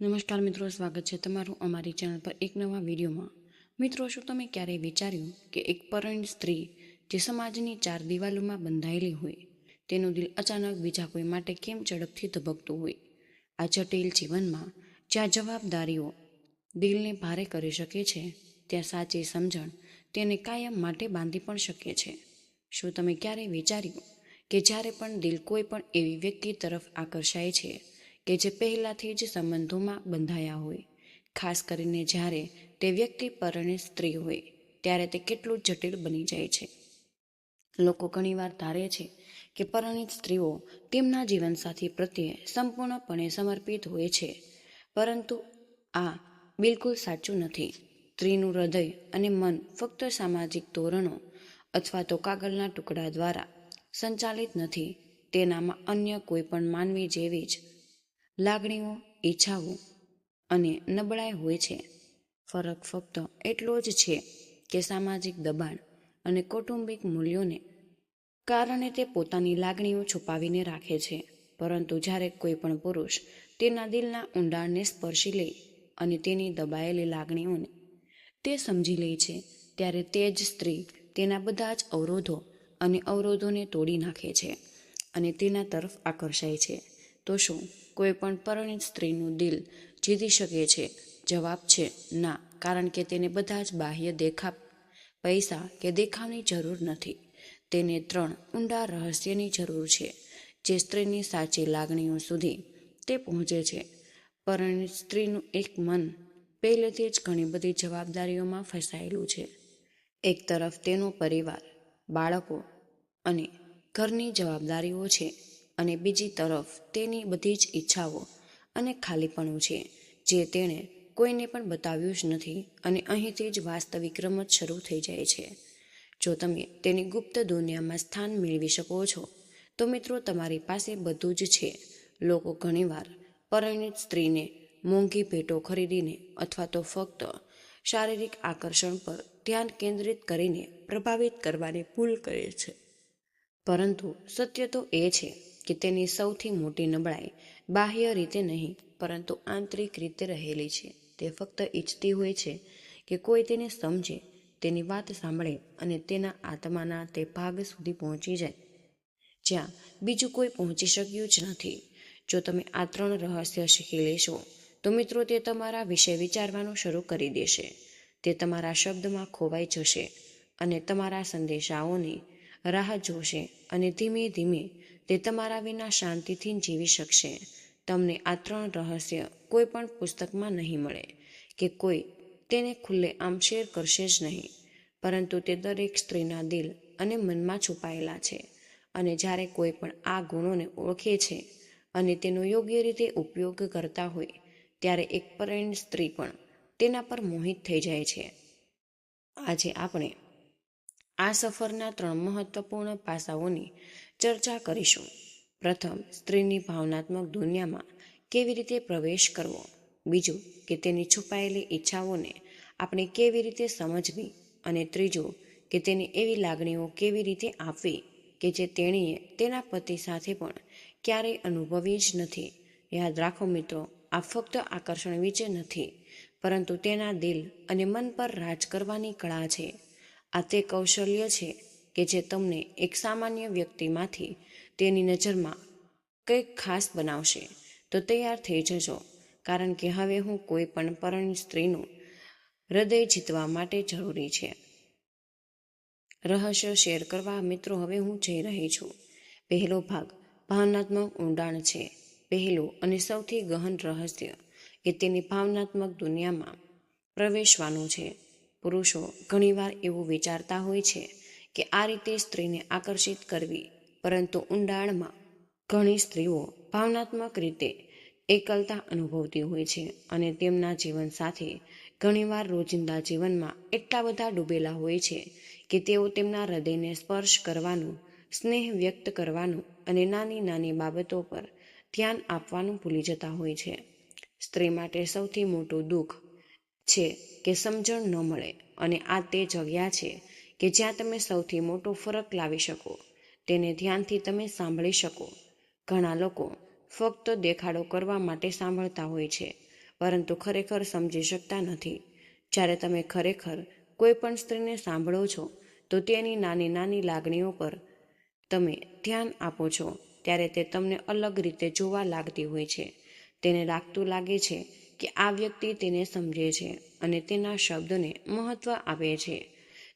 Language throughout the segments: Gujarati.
નમસ્કાર મિત્રો, સ્વાગત છે તમારું અમારી ચેનલ પર એક નવા વિડીયોમાં। મિત્રો, શું તમે ક્યારેય વિચાર્યું કે એક પરિણીત સ્ત્રી જે સમાજની ચાર દિવાલોમાં બંધાયેલી હોય, તેનું દિલ અચાનક બીજા કોઈ માટે કેમ ઝડપથી ધબકતું હોય? આ જટિલ જીવનમાં જ્યાં જવાબદારીઓ દિલને ભારે કરી શકે છે, ત્યાં સાચી સમજણ તેને કાયમ માટે બાંધી પણ શકે છે। શું તમે ક્યારેય વિચાર્યું કે જ્યારે પણ દિલ કોઈ પણ એવી વ્યક્તિ તરફ આકર્ષાય છે કે જે પહેલાથી જ સંબંધોમાં બંધાયા હોય, ખાસ કરીને જ્યારે તે વ્યક્તિ પરિણીત સ્ત્રી હોય, ત્યારે તે કેટલું જટિલ બની જાય છે? લોકો ઘણીવાર ધારે છે કે પરિણીત સ્ત્રીઓ તેમના જીવનસાથી પ્રત્યે સંપૂર્ણપણે સમર્પિત હોય છે, પરંતુ આ બિલકુલ સાચું નથી। સ્ત્રીનું હૃદય અને મન ફક્ત સામાજિક ધોરણો અથવા તો કાગળના ટુકડા દ્વારા સંચાલિત નથી। તેનામાં અન્ય કોઈ પણ માનવી જેવી જ લાગણીઓ, ઈચ્છાઓ અને નબળાઈ હોય છે। ફરક ફક્ત એટલો જ છે કે સામાજિક દબાણ અને કૌટુંબિક મૂલ્યોને કારણે તે પોતાની લાગણીઓ છુપાવીને રાખે છે, પરંતુ જ્યારે કોઈ પણ પુરુષ તેના દિલના ઊંડાણને સ્પર્શી લે અને તેની દબાયેલી લાગણીઓને તે સમજી લે છે, ત્યારે તે જ સ્ત્રી તેના બધા જ અવરોધોને તોડી નાખે છે અને તેના તરફ આકર્ષાય છે। તો શું કોઈ પણ પરિણીત સ્ત્રીનું દિલ જીતી શકે છે? જવાબ છે ના, કારણ કે તેને બધા જ બાહ્ય દેખાવ, પૈસા કે દેખાવની જરૂર નથી। તેને 3 ઊંડા રહસ્યની જરૂર છે, જે સ્ત્રીની સાચી લાગણીઓ સુધી તે પહોંચે છે। પરિણીત સ્ત્રીનું એક મન પહેલેથી જ ઘણી બધી જવાબદારીઓમાં ફસાયેલું છે। એક તરફ તેનો પરિવાર, બાળકો અને ઘરની જવાબદારીઓ છે, અને બીજી તરફ તેની બધી જ ઈચ્છાઓ અને ખાલીપણું છે, જે તેણે કોઈને પણ બતાવ્યું જ નથી। અને અહીંથી જ વાસ્તવિક રમત શરૂ થઈ જાય છે। જો તમે તેની ગુપ્ત દુનિયામાં સ્થાન મેળવી શકો છો, તો મિત્રો, તમારી પાસે બધું જ છે। લોકો ઘણીવાર પરિણીત સ્ત્રીને મોંઘી ભેટો ખરીદીને અથવા તો ફક્ત શારીરિક આકર્ષણ પર ધ્યાન કેન્દ્રિત કરીને પ્રભાવિત કરવાની ભૂલ કરે છે, પરંતુ સત્ય તો એ છે કે તેની સૌથી મોટી નબળાઈ બાહ્ય રીતે નહીં, પરંતુ આંતરિક રીતે રહેલી છે। તે ફક્ત ઈચ્છતી હોય છે કે કોઈ તેને સમજે, તેની વાત સાંભળે અને તેના આત્માના તે ભાગ સુધી પહોંચી જાય જ્યાં બીજું કોઈ પહોંચી શક્યું જ નથી। જો તમે આ 3 રહસ્ય શીખી લેશો, તો મિત્રો, તે તમારા વિશે વિચારવાનું શરૂ કરી દેશે। તે તમારા શબ્દમાં ખોવાઈ જશે અને તમારા સંદેશાઓની રાહ જોશે, અને ધીમે ધીમે તે તમારા વિના શાંતિથી જીવી શકશે। તમને આ 3 રહસ્ય કોઈ પણ પુસ્તકમાં નહીં મળે કે કોઈ તેને ખુલ્લેઆમ શેર કરશે જ નહીં, પરંતુ તે દરેક સ્ત્રીના દિલ અને મનમાં છુપાયેલા છે। અને જ્યારે કોઈ પણ આ ગુણોને ઓળખે છે અને તેનો યોગ્ય રીતે ઉપયોગ કરતા હોય, ત્યારે એક પરિણીત સ્ત્રી પણ તેના પર મોહિત થઈ જાય છે। આજે આપણે આ સફરના 3 મહત્વપૂર્ણ પાસાઓની ચર્ચા કરીશું। પ્રથમ, સ્ત્રીની ભાવનાત્મક દુનિયામાં કેવી રીતે પ્રવેશ કરવો। બીજું, કે તેની છુપાયેલી ઈચ્છાઓને આપણે કેવી રીતે સમજવી। અને ત્રીજું, કે તેની એવી લાગણીઓ કેવી રીતે આપવી કે જે તેણીએ તેના પતિ સાથે પણ ક્યારેય અનુભવી જ નથી। યાદ રાખો મિત્રો, આ ફક્ત આકર્ષણ વિશે નથી, પરંતુ તેના દિલ અને મન પર રાજ કરવાની કળા છે। આ તે કૌશલ્ય છે કે જે તમને એક સામાન્ય વ્યક્તિમાંથી તેની નજરમાં કંઈક ખાસ બનાવશે। તો તૈયાર થઈ જજો, કારણ કે હવે હું કોઈ પણ પરિણીત સ્ત્રીનું હૃદય જીતવા માટે જરૂરી છે રહસ્ય શેર કરવા। મિત્રો, હવે હું જઈ રહી છું। પહેલો ભાગ ભાવનાત્મક ઊંડાણ છે। પહેલું અને સૌથી ગહન રહસ્ય એ તેની ભાવનાત્મક દુનિયામાં પ્રવેશવાનું છે। પુરુષો ઘણીવાર એવું વિચારતા હોય છે કે આ રીતે સ્ત્રીને આકર્ષિત કરવી, પરંતુ ઊંડાણમાં ઘણી સ્ત્રીઓ ભાવનાત્મક રીતે એકલતા અનુભવતી હોય છે, અને તેમના જીવનસાથી ઘણીવાર રોજિંદા જીવનમાં એટલા બધા ડૂબેલા હોય છે કે તેઓ તેમના હૃદયને સ્પર્શ કરવાનું, સ્નેહ વ્યક્ત કરવાનું અને નાની નાની બાબતો પર ધ્યાન આપવાનું ભૂલી જતા હોય છે। સ્ત્રી માટે સૌથી મોટું દુઃખ છે કે સમજણ ન મળે, અને આ તે જગ્યા છે કે જ્યાં તમે સૌથી મોટો ફરક લાવી શકો, તેને ધ્યાનથી તમે સાંભળી શકો। ઘણા લોકો ફક્ત દેખાડો કરવા માટે સાંભળતા હોય છે, પરંતુ ખરેખર સમજી શકતા નથી. જ્યારે તમે ખરેખર કોઈ પણ સ્ત્રીને સાંભળો છો તો તેની નાની નાની લાગણીઓ પર તમે ધ્યાન આપો છો ત્યારે તે તમને અલગ રીતે જોવા લાગતી હોય છે. તેને લાગતું લાગે છે કે આ વ્યક્તિ તેને સમજે છે અને તેના શબ્દને મહત્વ આપે છે.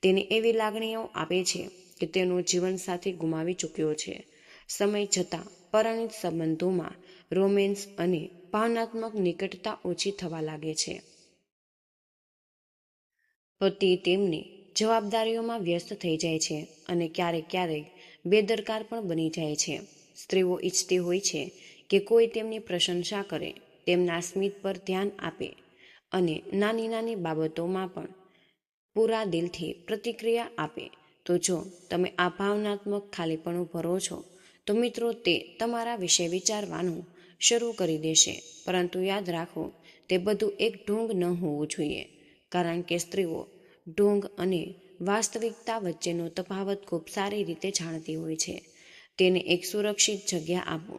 તેને એવી લાગણીઓ આપે છે કે તેનો જીવનસાથી ગુમાવી ચૂક્યો છે. સમય જતાં પરિણીત સંબંધોમાં રોમેન્સ અને ભાવનાત્મક નિકટતા ઓછી થવા લાગે છે. પતિ તેમની જવાબદારીઓમાં વ્યસ્ત થઈ જાય છે અને ક્યારેક બેદરકાર પણ બની જાય છે. સ્ત્રીઓ ઈચ્છતી હોય છે કે કોઈ તેમની પ્રશંસા કરે, તેમના સ્મિત પર ધ્યાન આપે અને નાની નાની બાબતોમાં પણ પૂરા દિલથી પ્રતિક્રિયા આપે. તો જો તમે આ ભાવનાત્મક ખાલીપણું ભરો છો તો મિત્રો તે તમારા વિશે વિચારવાનું શરૂ કરી દેશે. પરંતુ યાદ રાખો, તે બધું એક ઢોંગ ન હોવું જોઈએ, કારણ કે સ્ત્રીઓ ઢોંગ અને વાસ્તવિકતા વચ્ચેનો તફાવત ખૂબ સારી રીતે જાણતી હોય છે. તેને એક સુરક્ષિત જગ્યા આપો.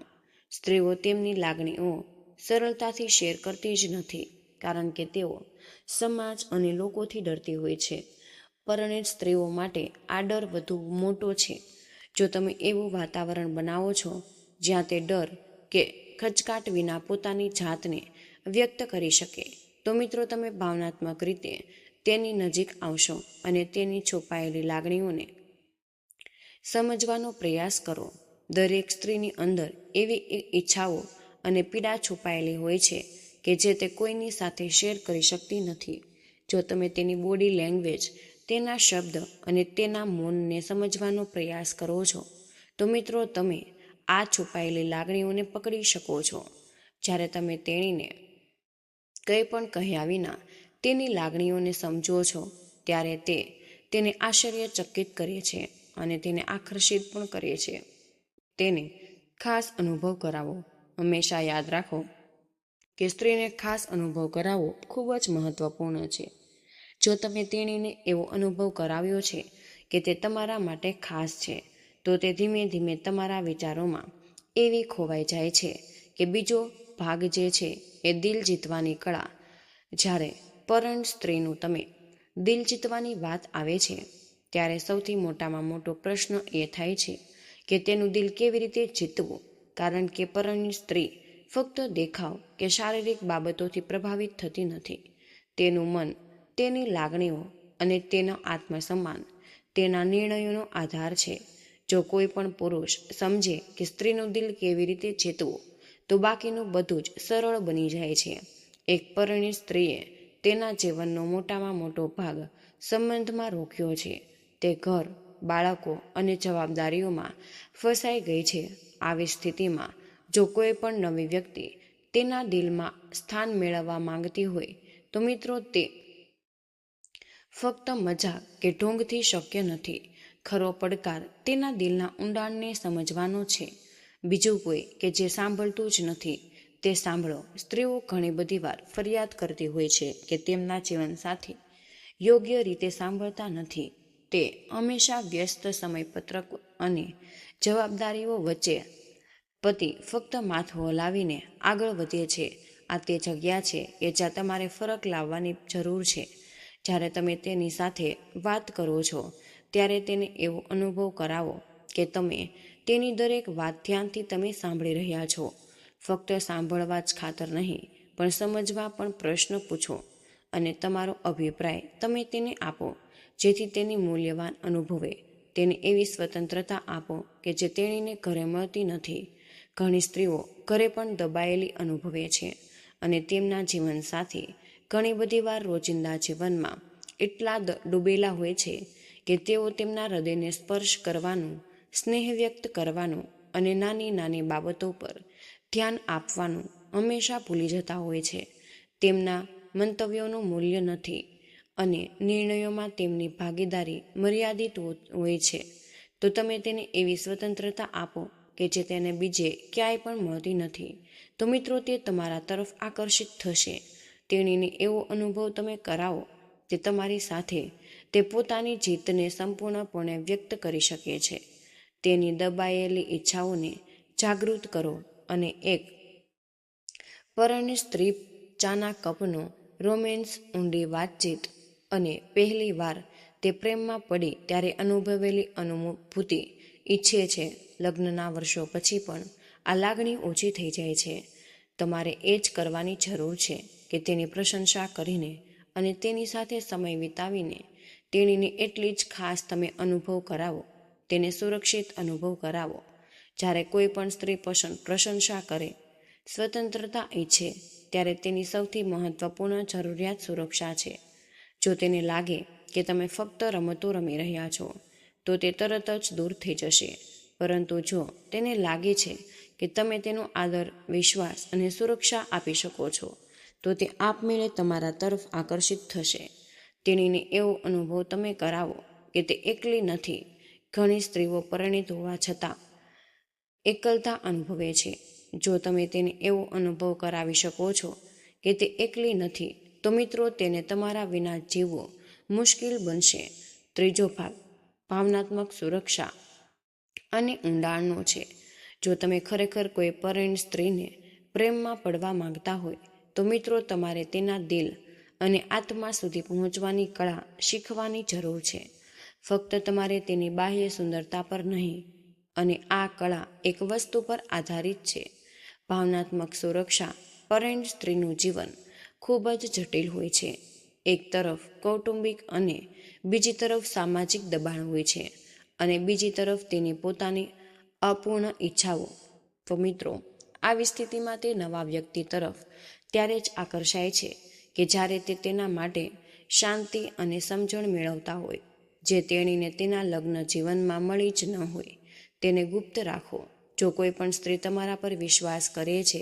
સ્ત્રીઓ તેમની લાગણીઓ સરળતાથી શેર કરતી જ નથી, કારણ કે તેઓ સમાજ અને લોકોથી ડરતી હોય છે. પરિણીત સ્ત્રીઓ માટે આ ડર વધુ મોટો છે. જો તમે એવું વાતાવરણ બનાવો છો જ્યાં તે ડર કે ખચકાટ વિના પોતાની જાતને વ્યક્ત કરી શકે, તો મિત્રો તમે ભાવનાત્મક રીતે તેની નજીક આવશો અને તેની છુપાયેલી લાગણીઓને સમજવાનો પ્રયાસ કરો. દરેક સ્ત્રીની અંદર એવી ઈચ્છાઓ અને પીડા છુપાયેલી હોય છે કે જે તે કોઈની સાથે શેર કરી શકતી નથી. જો તમે તેની બોડી લેંગ્વેજ, તેના શબ્દ અને તેના મૌનને સમજવાનો પ્રયાસ કરો છો, તો મિત્રો તમે આ છુપાયેલી લાગણીઓને પકડી શકો છો. જ્યારે તમે તેણીને કંઈ પણ કહ્યા વિના તેની લાગણીઓને સમજો છો, ત્યારે તે તેને આશ્ચર્યચકિત કરે છે અને તેને આકર્ષિત પણ કરે છે. તેને ખાસ અનુભવ કરાવો. હંમેશા યાદ રાખો કે સ્ત્રીને ખાસ અનુભવ કરાવવો ખૂબ જ મહત્વપૂર્ણ છે. જો તમે તેણીને એવો અનુભવ કરાવ્યો છે કે તે તમારા માટે ખાસ છે, તો તે ધીમે ધીમે તમારા વિચારોમાં એવી ખોવાઈ જાય છે કે બીજો ભાગ જે છે એ દિલ જીતવાની કળા. જ્યારે પરિણીત સ્ત્રીનું તમે દિલ જીતવાની વાત આવે છે, ત્યારે સૌથી મોટામાં મોટો પ્રશ્ન એ થાય છે કે તેનું દિલ કેવી રીતે જીતવું, કારણ કે પરિણીત સ્ત્રી ફક્ત દેખાવ કે શારીરિક બાબતોથી પ્રભાવિત થતી નથી. તેનું મન, તેની લાગણીઓ અને તેનો આત્મસન્માન તેના નિર્ણયોનો આધાર છે. જો કોઈ પણ પુરુષ સમજે કે સ્ત્રીનું દિલ કેવી રીતે જીતવું, તો બાકીનું બધું જ સરળ બની જાય છે. એક પરિણીત સ્ત્રીએ તેના જીવનનો મોટામાં મોટો ભાગ સંબંધમાં રોક્યો છે. તે ઘર, બાળકો અને જવાબદારીઓમાં ફસાઈ ગઈ છે. આવી સ્થિતિમાં જો કોઈ પણ નવી વ્યક્તિ તેના દિલમાં સ્થાન મેળવવા માંગતી હોય, તો મિત્રો તે ફક્ત મજાક કે ઢોંગથી શક્ય નથી. ખરો પડકાર તેના દિલના ઊંડાણને સમજવાનો છે. બીજું કોઈ કે જે સાંભળતું જ નથી તે સાંભળો. સ્ત્રીઓ ઘણી બધી વાર ફરિયાદ કરતી હોય છે કે તેમના જીવનસાથી યોગ્ય રીતે સાંભળતા નથી. તે હંમેશા વ્યસ્ત સમયપત્રક અને જવાબદારીઓ વચ્ચે પતિ ફક્ત માથું હલાવીને આગળ વધે છે. આ તે જગ્યા છે કે જ્યાં તમારે ફરક લાવવાની જરૂર છે. જ્યારે તમે તેની સાથે વાત કરો છો, ત્યારે તેને એવો અનુભવ કરાવો કે તમે તેની દરેક વાત ધ્યાનથી તમે સાંભળી રહ્યા છો. ફક્ત સાંભળવા જ ખાતર નહીં, પણ સમજવા પણ પ્રશ્ન પૂછો અને તમારો અભિપ્રાય તમે તેને આપો, જેથી તેની મૂલ્યવાન અનુભવે. તેને એવી સ્વતંત્રતા આપો કે જે તેણીને ઘરે મળતી નથી. ઘણી સ્ત્રીઓ ઘરે પણ દબાયેલી અનુભવે છે અને તેમના જીવનસાથી ઘણી બધી વાર રોજિંદા જીવનમાં એટલા ડૂબેલા હોય છે કે તેઓ તેમના હૃદયને સ્પર્શ કરવાનું, સ્નેહ વ્યક્ત કરવાનું અને નાની નાની બાબતો પર ધ્યાન આપવાનું હંમેશા ભૂલી જતા હોય છે. તેમના મંતવ્યોનું મૂલ્ય નથી અને નિર્ણયોમાં તેમની ભાગીદારી મર્યાદિત હોય છે. તો તમે તેને એવી સ્વતંત્રતા આપો કે જે તેને બીજે ક્યાંય પણ મળતી નથી. તો મિત્રો તે તમારા તરફ આકર્ષિત થશે. તેણીને એવો અનુભવ તમે કરાવો તે તમારી સાથે તે પોતાની જીતને સંપૂર્ણપણે વ્યક્ત કરી શકે છે. તેની દબાયેલી ઈચ્છાઓને જાગૃત કરો અને એક પરિણીત સ્ત્રી ચાના કપનો રોમેન્સ, ઊંડી વાતચીત અને પહેલી વાર તે પ્રેમમાં પડી ત્યારે અનુભવેલી અનુભૂતિ ઈચ્છે છે. લગ્નના વર્ષો પછી પણ આ લાગણી ઓછી થઈ જાય છે. તમારે એ જ કરવાની જરૂર છે કે તેની પ્રશંસા કરીને અને તેની સાથે સમય વિતાવીને તેણીની એટલી જ ખાસ તમે અનુભવ કરાવો, તેને સુરક્ષિત અનુભવ કરાવો. જ્યારે કોઈ પણ સ્ત્રી પ્રશંસા કરે, સ્વતંત્રતા ઈચ્છે, ત્યારે તેની સૌથી મહત્વપૂર્ણ જરૂરિયાત સુરક્ષા છે. જો તેને લાગે કે તમે ફક્ત રમતો રમી રહ્યા છો, તો તે તરત જ દૂર થઈ જશે. પરંતુ જો તેને લાગે છે કે તમે તેનો આદર, વિશ્વાસ અને સુરક્ષા આપી શકો છો, તો તે આપમેળે તમારા તરફ આકર્ષિત થશે. તેણીને એવો અનુભવ તમે કરાવો કે તે એકલી નથી. ઘણી સ્ત્રીઓ પરિણીત હોવા છતાં એકલતા અનુભવે છે. જો તમે તેને એવો અનુભવ કરાવી શકો છો કે તે એકલી નથી, તો મિત્રો, તેને તમારા વિના જીવવું મુશ્કેલ બનશે. ત્રીજો ભાગ ભાવનાત્મક સુરક્ષા અને ઊંડાણનો છે. જો તમે ખરેખર કોઈ પરિણીત સ્ત્રીને પ્રેમમાં પડવા માંગતા હોય, તો મિત્રો, તમારે તેના દિલ અને આત્મા સુધી પહોંચવાની કળા શીખવાની જરૂર છે. ફક્ત તમારે તેની બાહ્ય સુંદરતા પર નહીં. અને આ કળા એક વસ્તુ પર આધારિત છે. ભાવનાત્મક સુરક્ષા. પરિણીત સ્ત્રીનું જીવન ખૂબ જ જટિલ હોય છે. એક તરફ કૌટુંબિક અને બીજી તરફ સામાજિક દબાણ હોય છે, અને બીજી તરફ તેની પોતાની અપૂર્ણ ઈચ્છાઓ. તો મિત્રો, આવી સ્થિતિમાં તે નવા વ્યક્તિ તરફ ત્યારે જ આકર્ષાય છે કે જ્યારે તે તેના માટે શાંતિ અને સમજણ મેળવતા હોય, જે તેણીને તેના લગ્ન જીવનમાં મળી જ ન હોય. તેને ગુપ્ત રાખો. જો કોઈ પણ સ્ત્રી તમારા પર વિશ્વાસ કરે છે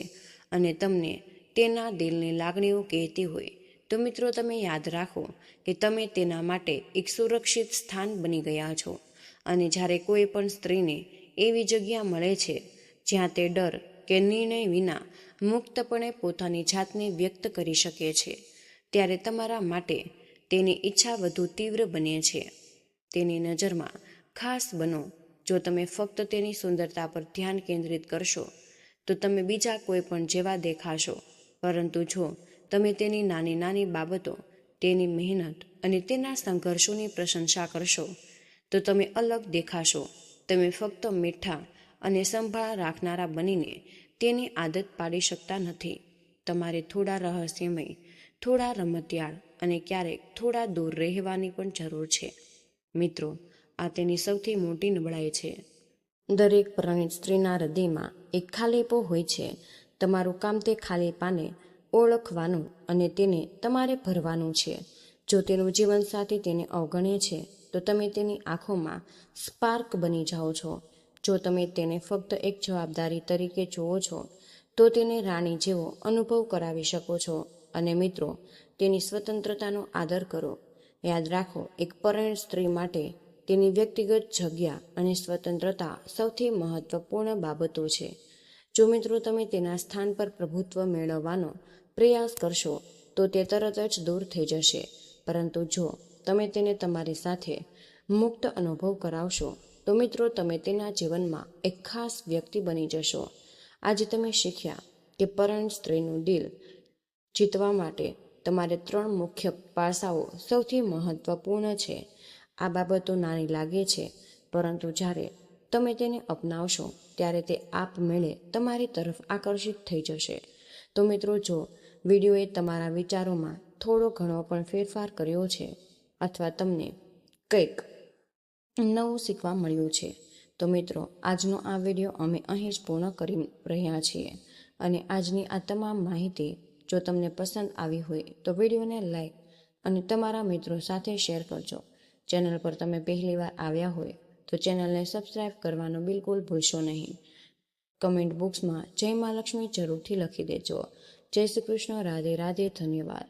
અને તમને તેના દિલની લાગણીઓ કહેતી હોય, તો મિત્રો, તમે યાદ રાખો કે તમે તેના માટે એક સુરક્ષિત સ્થાન બની ગયા છો. અને જ્યારે કોઈ પણ સ્ત્રીને એવી જગ્યા મળે છે જ્યાં તે ડર કે નિર્ણય વિના મુક્તપણે પોતાની જાતને વ્યક્ત કરી શકે છે, ત્યારે તમારા માટે તેની ઈચ્છા વધુ તીવ્ર બને છે. તેની નજરમાં ખાસ બનો. જો તમે ફક્ત તેની સુંદરતા પર ધ્યાન કેન્દ્રિત કરશો, તો તમે બીજા કોઈ પણ જેવા દેખાશો. પરંતુ જો તમે તેની નાની નાની બાબતો, તેની મહેનત અને તેના સંઘર્ષોની પ્રશંસા કરશો, તો તમે અલગ દેખાશો. તમે ફક્ત મીઠા અને સંભાળ રાખનારા બનીને તેની આદત પાડી શકતા નથી. તમારે થોડા રહસ્યમય, થોડા રમતિયાળ અને ક્યારેક થોડા દૂર રહેવાની પણ જરૂર છે. મિત્રો, આ તેની સૌથી મોટી નબળાઈ છે. દરેક પરિણીત સ્ત્રીના હૃદયમાં એક ખાલીપો હોય છે. તમારું કામ તે ખાલીપાને ઓળખવાનું અને તેને તમારે ભરવાનું છે. જો તેનું જીવનસાથી તેને અવગણે છે, તો તમે તેની આંખોમાં સ્પાર્ક બની જાઓ છો. જો તમે તેને ફક્ત એક જવાબદારી તરીકે જુઓ છો, તો તેને રાણી જેવો અનુભવ કરાવી શકો છો. અને મિત્રો, તેની સ્વતંત્રતાનો આદર કરો. યાદ રાખો, એક પરિણીત સ્ત્રી માટે તેની વ્યક્તિગત જગ્યા અને સ્વતંત્રતા સૌથી મહત્વપૂર્ણ બાબતો છે. જો મિત્રો, તમે તેના સ્થાન પર પ્રભુત્વ મેળવવાનો પ્રયાસ કરશો, તો તે તરત જ દૂર થઈ જશે. પરંતુ જો તમે તેને તમારી સાથે મુક્ત અનુભવ કરાવશો, તો મિત્રો, તમે તેના જીવનમાં એક ખાસ વ્યક્તિ બની જશો. આજે તમે શીખ્યા કે પરિણીત સ્ત્રીનું દિલ જીતવા માટે તમારે 3 મુખ્ય પાસાઓ સૌથી મહત્વપૂર્ણ છે. આ બાબતો નાની લાગે છે, પરંતુ જ્યારે તમે તેને અપનાવશો, ત્યારે તે આપમેળે તમારી તરફ આકર્ષિત થઈ જશે. તો મિત્રો, જો વિડીયોએ તમારા વિચારોમાં થોડો ઘણો પણ ફેરફાર કર્યો છે, અથવા તમને કંઈક નવું શીખવા મળ્યું છે, તો મિત્રો, આજનો આ વિડીયો અમે અહીં જ પૂર્ણ કરી રહ્યા છીએ. અને આજની આ તમામ માહિતી જો તમને પસંદ આવી હોય, તો વિડીયોને લાઈક અને તમારા મિત્રો સાથે શેર કરજો. ચેનલ પર તમે પહેલીવાર આવ્યા હોય, તો ચેનલને સબસ્ક્રાઈબ કરવાનું બિલકુલ ભૂલશો નહીં. કમેન્ટ બોક્સમાં જય મા લક્ષ્મી જરૂરથી લખી દેજો. જય શ્રી કૃષ્ણ. રાધે રાધે. ધન્યવાદ.